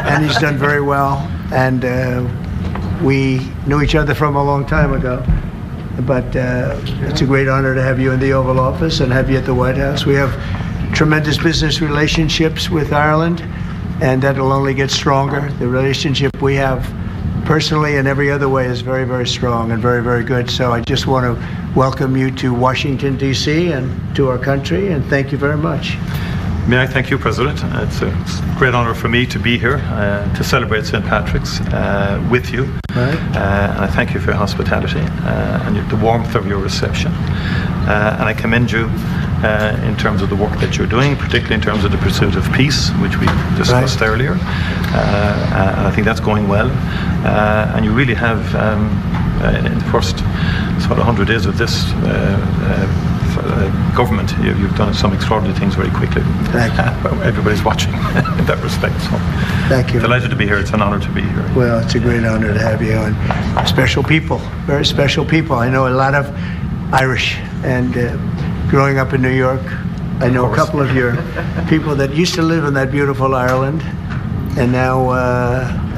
and he's done very well. And we knew each other from a long time ago. But it's a great honor to have you in the Oval Office and have you at the White House. We have tremendous business relationships with Ireland, and that'll only get stronger. The relationship we have personally and every other way is very, very strong and very, very good. So I just want to welcome you to Washington, D.C. and to our country, and thank you very much. May I thank you, President. It's a great honor for me to be here to celebrate St. Patrick's with you. Right. And I thank you for your hospitality and the warmth of your reception. And I commend you in terms of the work that you're doing, particularly in terms of the pursuit of peace, which we discussed earlier. And I think that's going well. And you really have, in the first sort of 100 days of this government, you've done some extraordinary things very quickly. Thank you. Everybody's watching in that respect. So thank you. Delighted to be here. It's an honor to be here. Well, it's a great honor to have you, and special people, very special people. I know a lot of Irish, and growing up in New York, I know a couple of your people that used to live in that beautiful Ireland, and now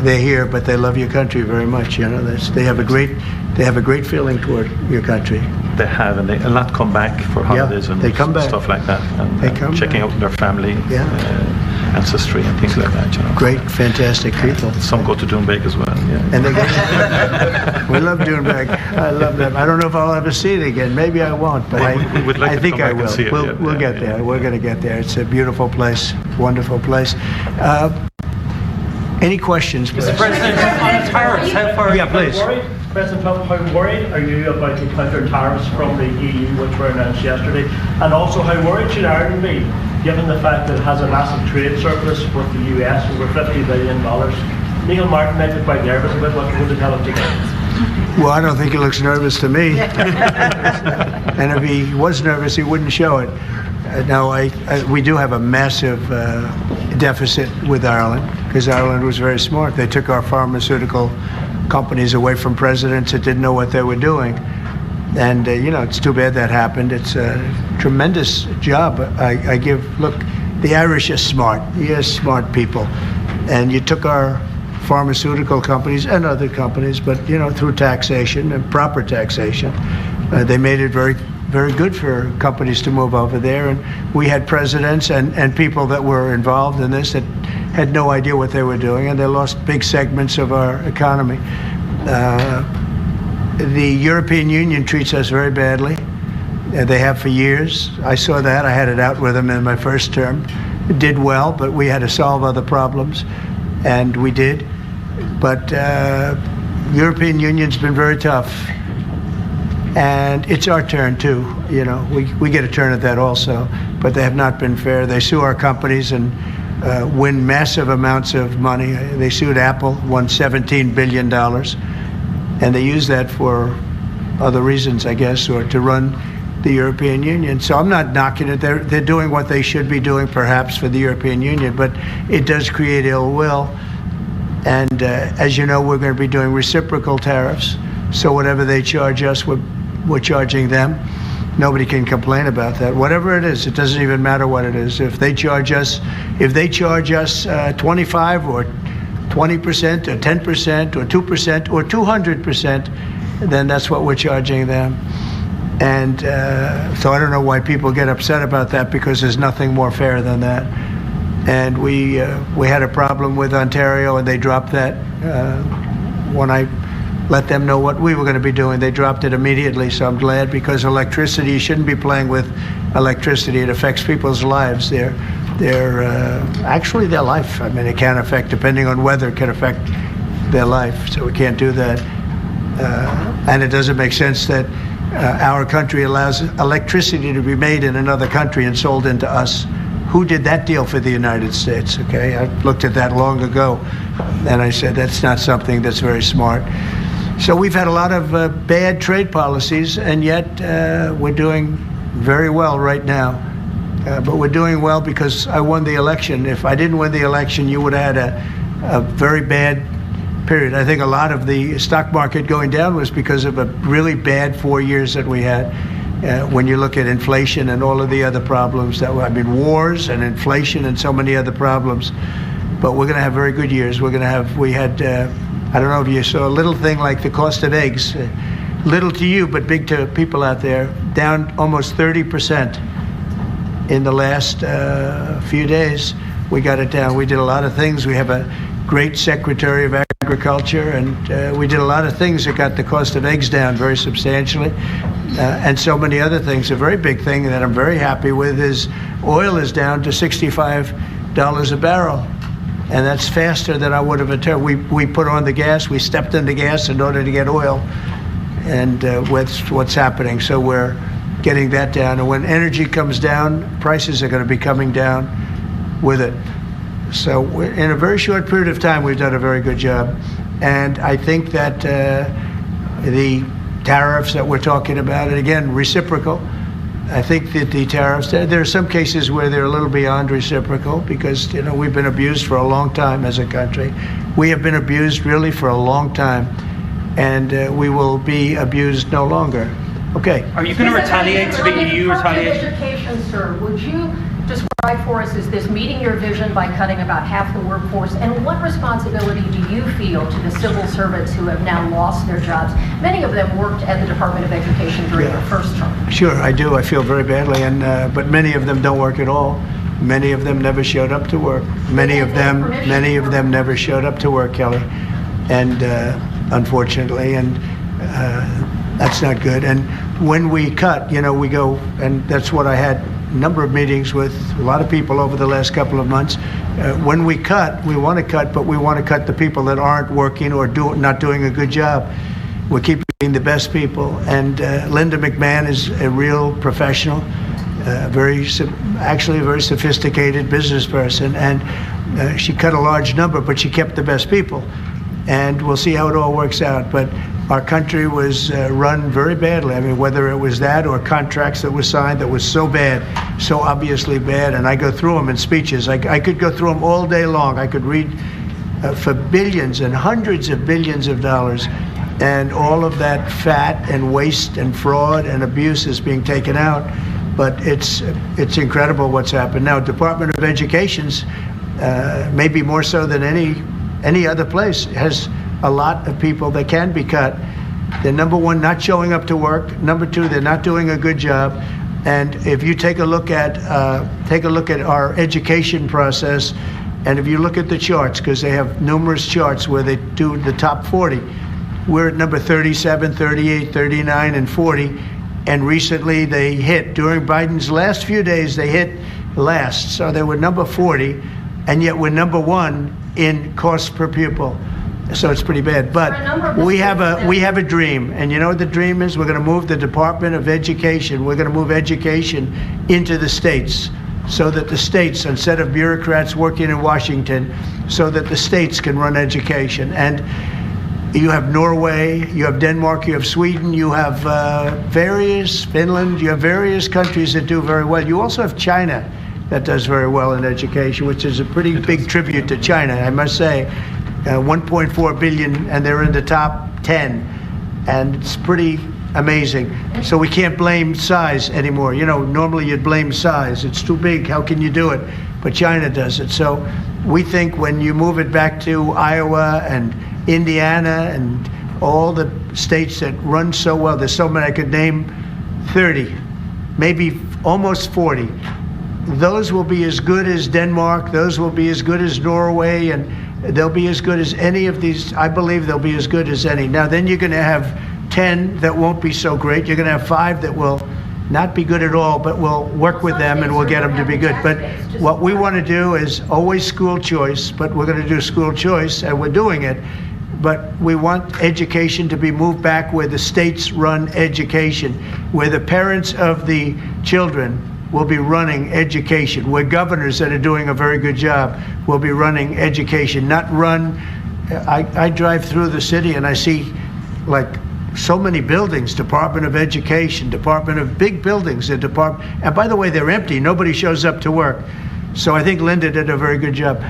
they're here, but they love your country very much. You know, they have a great feeling toward your country. They have, and a lot come back for holidays and they come back. Stuff like that, and they come checking back. out their family, ancestry, and things like that. You know, great, fantastic people. Some go to Doonbeg as well. Yeah. And they go. We love Doonbeg. I love them. I don't know if I'll ever see it again. Maybe I won't, but we would like I to think come I back and will. see it, We'll get there. We're going to get there. It's a beautiful place, wonderful place. Any questions, please? Mr. President, on tariffs, how far are you please. worried? President Trump, how worried are you about the counter tariffs from the EU, which were announced yesterday? And also, how worried should Ireland be, given the fact that it has a massive trade surplus with the US, over $50 billion? Micheál Martin might be quite nervous about what you're going to tell him today. Well, I don't think he looks nervous to me. And if he was nervous, he wouldn't show it. Now, we do have a massive deficit with Ireland, because Ireland was very smart. They took our pharmaceutical companies away from presidents that didn't know what they were doing. And, it's too bad that happened. It's a tremendous job. Look, the Irish are smart. You're smart people. And you took our pharmaceutical companies and other companies, but, through taxation and proper taxation, they made it very, very good for companies to move over there. And we had presidents and people that were involved in this that had no idea what they were doing, and they lost big segments of our economy. The European Union treats us very badly. They have for years. I saw that. I had it out with them in my first term. It did well, but we had to solve other problems, and we did. But European Union's been very tough. And it's our turn too. We get a turn at that also, but they have not been fair. They sue our companies and win massive amounts of money. They sued Apple, won $17 billion, and they use that for other reasons, I guess, or to run the European Union. So I'm not knocking it. They're doing what they should be doing, perhaps, for the European Union, but it does create ill will. And as you know, we're going to be doing reciprocal tariffs. So whatever they charge us, we're charging them. Nobody can complain about that. Whatever it is, it doesn't even matter what it is. If they charge us 25 or 20% or 10% or 2% or 200%, then that's what we're charging them. And so I don't know why people get upset about that, because there's nothing more fair than that. And we had a problem with Ontario, and they dropped that when I let them know what we were going to be doing. They dropped it immediately, so I'm glad, because electricity, you shouldn't be playing with electricity. It affects people's lives. Actually their life. I mean, it can affect, depending on weather, it can affect their life, so we can't do that. And it doesn't make sense that our country allows electricity to be made in another country and sold into us. Who did that deal for the United States? Okay, I looked at that long ago, and I said that's not something that's very smart. So we've had a lot of bad trade policies, and yet we're doing very well right now. But we're doing well because I won the election. If I didn't win the election, you would have had a very bad period. I think a lot of the stock market going down was because of a really bad 4 years that we had. When you look at inflation and all of the other problems wars and inflation and so many other problems. but we're going to have very good years. We had, I don't know if you saw a little thing like the cost of eggs, little to you, but big to people out there, down almost 30% in the last few days. We got it down. We did a lot of things. We have a great Secretary of Agriculture, and we did a lot of things that got the cost of eggs down very substantially, and so many other things. A very big thing that I'm very happy with is oil is down to $65 a barrel, and that's faster than I would have anticipated. We put on the gas. We stepped in the gas in order to get oil, and what's happening. So we're getting that down, and when energy comes down, prices are going to be coming down with it. So in a very short period of time, we've done a very good job. And I think that the tariffs that we're talking about, and again, reciprocal, I think that the tariffs, there are some cases where they're a little beyond reciprocal because, we've been abused for a long time as a country. We have been abused really for a long time, and we will be abused no longer. Okay. Are you going to retaliate to the EU retaliation? Education, sir, would you describe for us, is this meeting your vision by cutting about half the workforce? And what responsibility do you feel to the civil servants who have now lost their jobs? Many of them worked at the Department of Education during their first term. Sure, I do. I feel very badly, but many of them don't work at all. Many of them never showed up to work. Many of them never showed up to work, Kelly, and unfortunately, and that's not good. And when we cut, we go, and that's what I had a number of meetings with a lot of people over the last couple of months. When we cut, we want to cut, but we want to cut the people that aren't working or not doing a good job. We're keeping the best people, and Linda McMahon is a real professional, actually a very sophisticated business person, and she cut a large number, but she kept the best people. And we'll see how it all works out. But our country was run very badly. I mean, whether it was that or contracts that were signed that was so bad, so obviously bad. And I go through them in speeches. I could go through them all day long. I could read for billions and hundreds of billions of dollars. And all of that fat and waste and fraud and abuse is being taken out. But it's incredible what's happened. Now, Department of Education's maybe more so than any other place has a lot of people that can be cut. They're, number one, not showing up to work. Number two, they're not doing a good job. And if you take a look at our education process, and if you look at the charts, because they have numerous charts where they do the top 40, we're at number 37, 38, 39, and 40. And recently they hit, during Biden's last few days, they hit last. So they were number 40, and yet we're number one in cost per pupil. So it's pretty bad. But we have a dream, and you know what the dream is? We're going to move the Department of Education. We're going to move education into the states, so that the states, instead of bureaucrats working in Washington, so that the states can run education. And you have Norway, you have Denmark, you have Sweden, you have Finland, you have various countries that do very well. You also have China that does very well in education, which is a pretty big tribute to China, I must say. 1.4 billion, and they're in the top 10, and it's pretty amazing. So we can't blame size anymore. Normally you'd blame size. It's too big, how can you do it? But China does it. So we think when you move it back to Iowa and Indiana and all the states that run so well, there's so many, I could name 30, maybe almost 40. Those will be as good as Denmark, those will be as good as Norway, and they'll be as good as any of these. I believe they'll be as good as any. Now then you're going to have 10 that won't be so great. You're going to have 5 that will not be good at all, but we'll work with them and we'll get them to be good. But what we want to do is always school choice, but we're going to do school choice, and we're doing it. But we want education to be moved back where the states run education, where the parents of the children will be running education, where governors that are doing a very good job will be running education, not run. I drive through the city and I see like so many buildings, Department of Education, Department of big buildings, and by the way, they're empty. Nobody shows up to work. So I think Linda did a very good job.